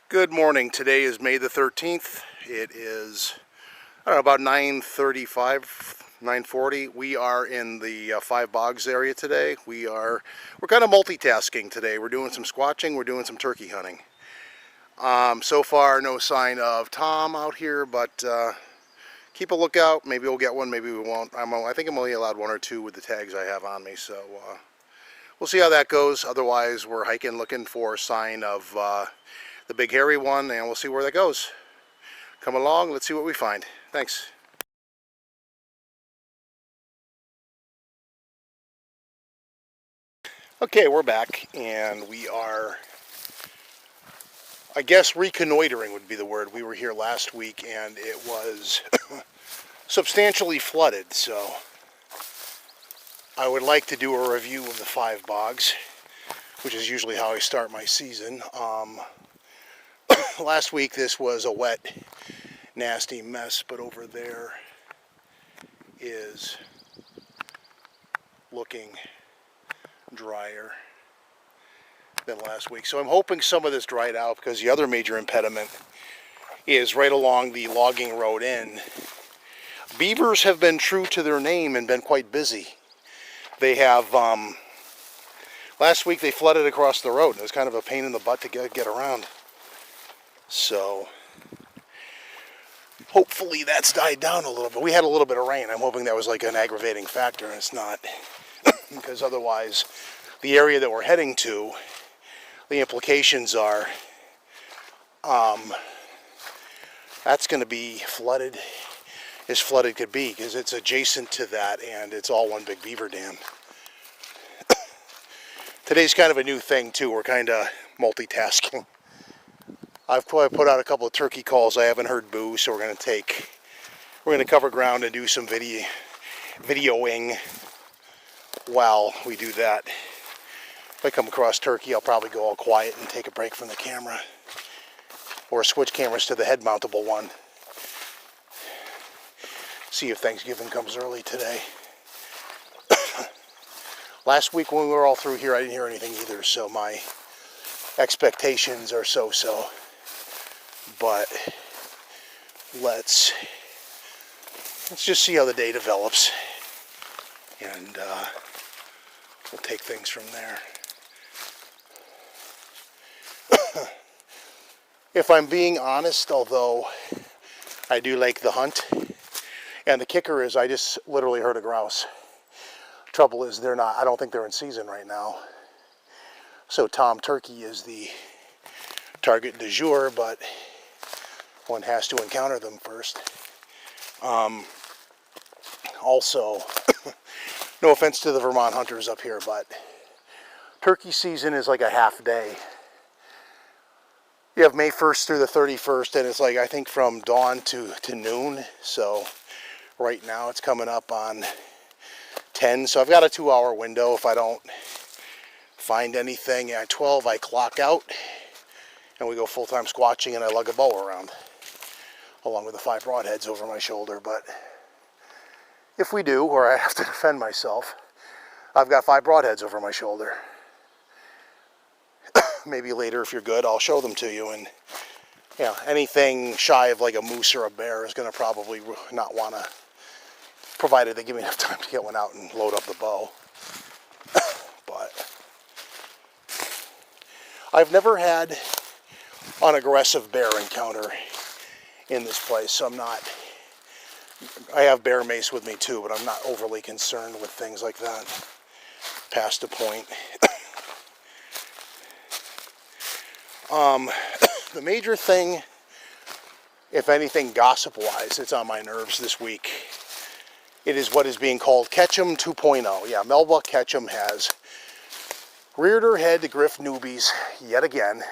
Good morning. Today is May the 13th. It is about 9:35, 9:40. We are in the Five Bogs area today. We're kind of multitasking today. We're doing some squatching. We're doing some turkey hunting. So far, no sign of Tom out here, but keep a lookout. Maybe we'll get one. Maybe we won't. I think I'm only allowed one or two with the tags I have on me. So we'll see how that goes. Otherwise, we're hiking, looking for a sign of the big hairy one, and we'll see where that goes. Come along, let's see what we find. Thanks. Okay, we're back, and we are, I guess reconnoitering would be the word. We were here last week, and it was substantially flooded, so I would like to do a review of the Five Bogs, which is usually how I start my season. Last week this was a wet, nasty mess, but over there is looking drier than last week. So I'm hoping some of this dried out, because the other major impediment is right along the logging road in. Beavers have been true to their name and been quite busy. They have, last week they flooded across the road. It was kind of a pain in the butt to get around. So hopefully that's died down a little bit. We had a little bit of rain. I'm hoping that was like an aggravating factor, and it's not. Because otherwise, the area that we're heading to, the implications are that's going to be flooded as flooded could be, because it's adjacent to that and it's all one big beaver dam. Today's kind of a new thing too. We're kind of multitasking. I've put out a couple of turkey calls. I haven't heard boo, so we're going to cover ground and do some videoing while we do that. If I come across turkey, I'll probably go all quiet and take a break from the camera, or switch cameras to the head mountable one. See if Thanksgiving comes early today. Last week when we were all through here, I didn't hear anything either, so my expectations are so-so. But let's just see how the day develops, and we'll take things from there. If I'm being honest, although I do like the hunt, and the kicker is I just literally heard a grouse. Trouble is I don't think they're in season right now. So Tom Turkey is the target du jour, but one has to encounter them first. Also, no offense to the Vermont hunters up here, but turkey season is like a half day. You have May 1st through the 31st, and it's like, I think, from dawn to noon. So right now it's coming up on 10, so I've got a 2-hour window. If I don't find anything at 12, I clock out and we go full-time squatching, and I lug a bow around along with the 5 broadheads over my shoulder. But if we do, or I have to defend myself, I've got 5 broadheads over my shoulder. Maybe later, if you're good, I'll show them to you. And you know, anything shy of like a moose or a bear is going to probably not want to, provided they give me enough time to get one out and load up the bow. But I've never had an aggressive bear encounter in this place, so I have bear mace with me too, but I'm not overly concerned with things like that past a point. The major thing, if anything gossip-wise, it's on my nerves this week. It is what is being called Ketchum 2.0. Yeah, Melba Ketchum has reared her head to griff newbies yet again,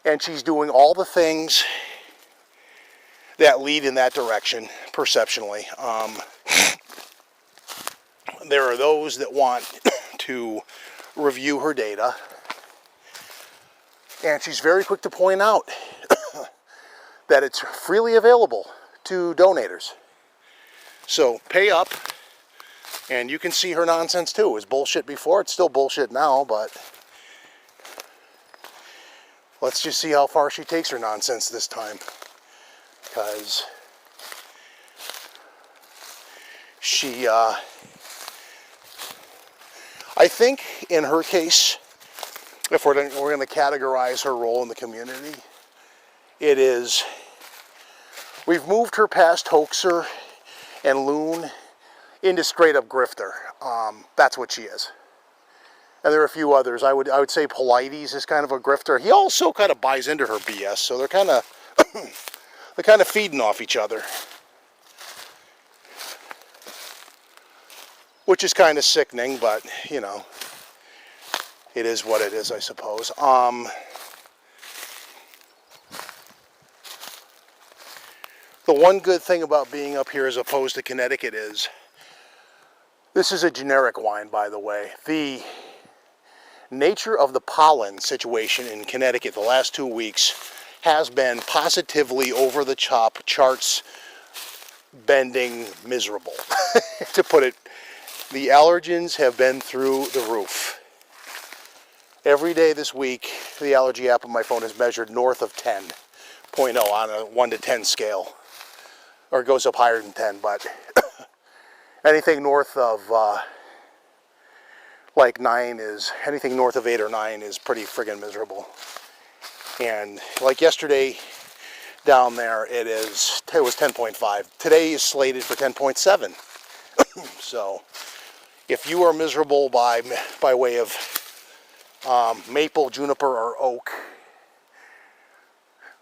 and she's doing all the things that lead in that direction, perceptionally. There are those that want to review her data, and she's very quick to point out that it's freely available to donators. So pay up, and you can see her nonsense too. It was bullshit before, it's still bullshit now, but let's just see how far she takes her nonsense this time. Because she, I think in her case, if we're going to categorize her role in the community, it is, we've moved her past hoaxer and loon into straight up grifter. That's what she is. And there are a few others. I would say Polites is kind of a grifter. He also kind of buys into her BS, so they're kind of feeding off each other, which is kind of sickening, but you know, it is what it is, I suppose. The one good thing about being up here as opposed to Connecticut is, this is a generic wine, by the way. The nature of the pollen situation in Connecticut the last 2 weeks has been positively over the top, charts bending miserable. To put it, the allergens have been through the roof. Every day this week, the allergy app on my phone has measured north of 10.0 on a 1 to 10 scale. Or it goes up higher than 10, but anything north of like 9 is, anything north of 8 or 9 is pretty friggin' miserable. And like yesterday down there, it was 10.5. Today is slated for 10.7. So if you are miserable by way of maple, juniper, or oak,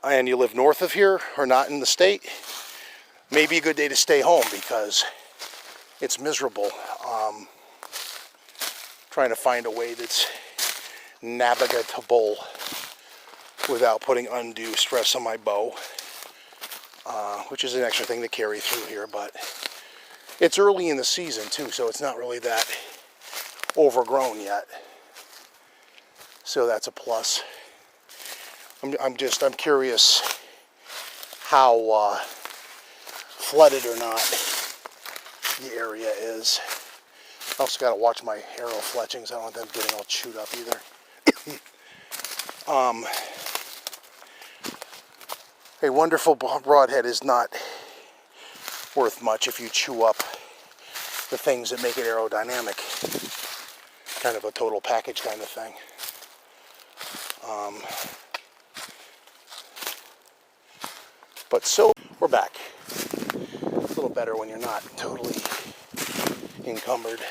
and you live north of here or not in the state, maybe a good day to stay home because it's miserable. Trying to find a way that's navigable without putting undue stress on my bow, which is an extra thing to carry through here, but it's early in the season too, so it's not really that overgrown yet. So that's a plus. I'm curious how flooded or not the area is. I also got to watch my arrow fletchings. I don't want them getting all chewed up either. A wonderful broadhead is not worth much if you chew up the things that make it aerodynamic. Kind of a total package kind of thing. But so, we're back. A little better when you're not totally encumbered.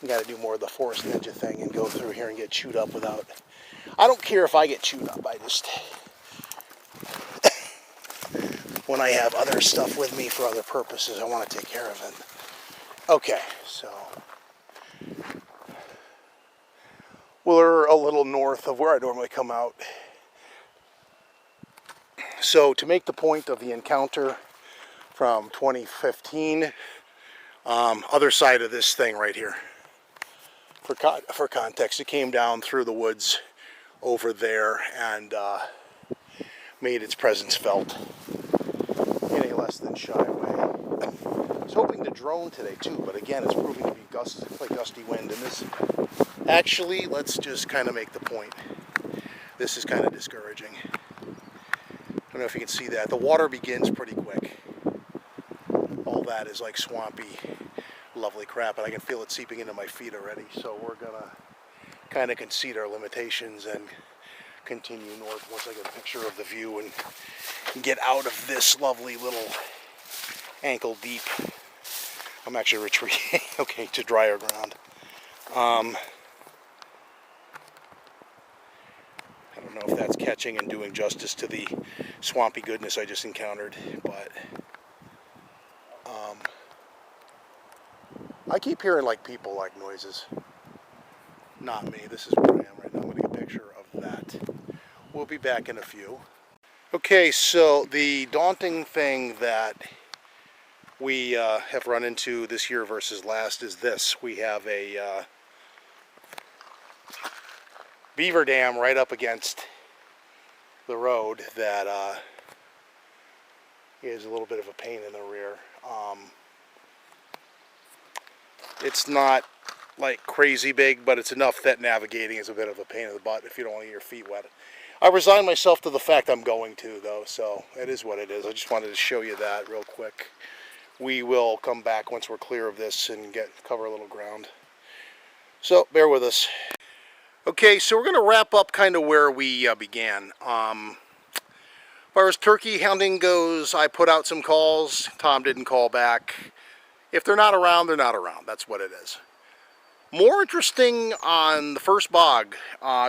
You got to do more of the forest ninja thing and go through here and get chewed up without... I don't care if I get chewed up, I just... when I have other stuff with me for other purposes, I want to take care of it. Okay, so... we're a little north of where I normally come out. So to make the point of the encounter from 2015, other side of this thing right here. For context, it came down through the woods over there and made its presence felt in a less than shy way. I was hoping to drone today too, but again, it's proving to be gusty wind, and this... Actually, let's just kind of make the point. This is kind of discouraging. I don't know if you can see that. The water begins pretty quick. All that is like swampy, lovely crap, and I can feel it seeping into my feet already. So we're gonna kind of concede our limitations and continue north once I get a picture of the view and get out of this lovely little ankle deep. I'm actually retreating, okay, to drier ground. I don't know if that's catching and doing justice to the swampy goodness I just encountered, but I keep hearing like people like noises. Not me. This is where I am right now. I'm going to get a picture of that. We'll be back in a few. Okay, so the daunting thing that we have run into this year versus last is this. We have a beaver dam right up against the road that is a little bit of a pain in the rear. It's not like crazy big, but it's enough that navigating is a bit of a pain in the butt if you don't want to get your feet wet. I resigned myself to the fact I'm going to, though, so it is what it is. I just wanted to show you that real quick. We will come back once we're clear of this and cover a little ground. So bear with us. Okay, so we're going to wrap up kind of where we began. As far as turkey hunting goes, I put out some calls. Tom didn't call back. If they're not around, they're not around. That's what it is. More interesting on the first bog,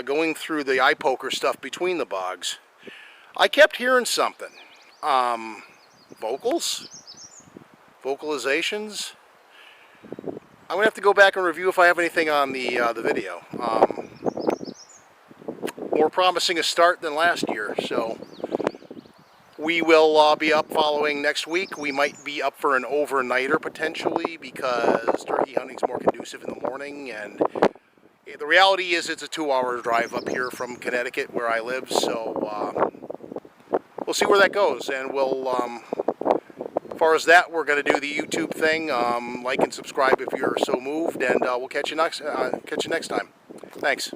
going through the eye poker stuff between the bogs, I kept hearing something. Vocals? Vocalizations? I'm going to have to go back and review if I have anything on the video. More promising a start than last year, so we will be up following next week. We might be up for an overnighter potentially because turkey hunting's more conducive in the morning, and the reality is it's a 2-hour drive up here from Connecticut where I live, so we'll see where that goes, and we'll as far as that, we're going to do the YouTube thing. Like and subscribe if you're so moved, and we'll catch you next time. Thanks.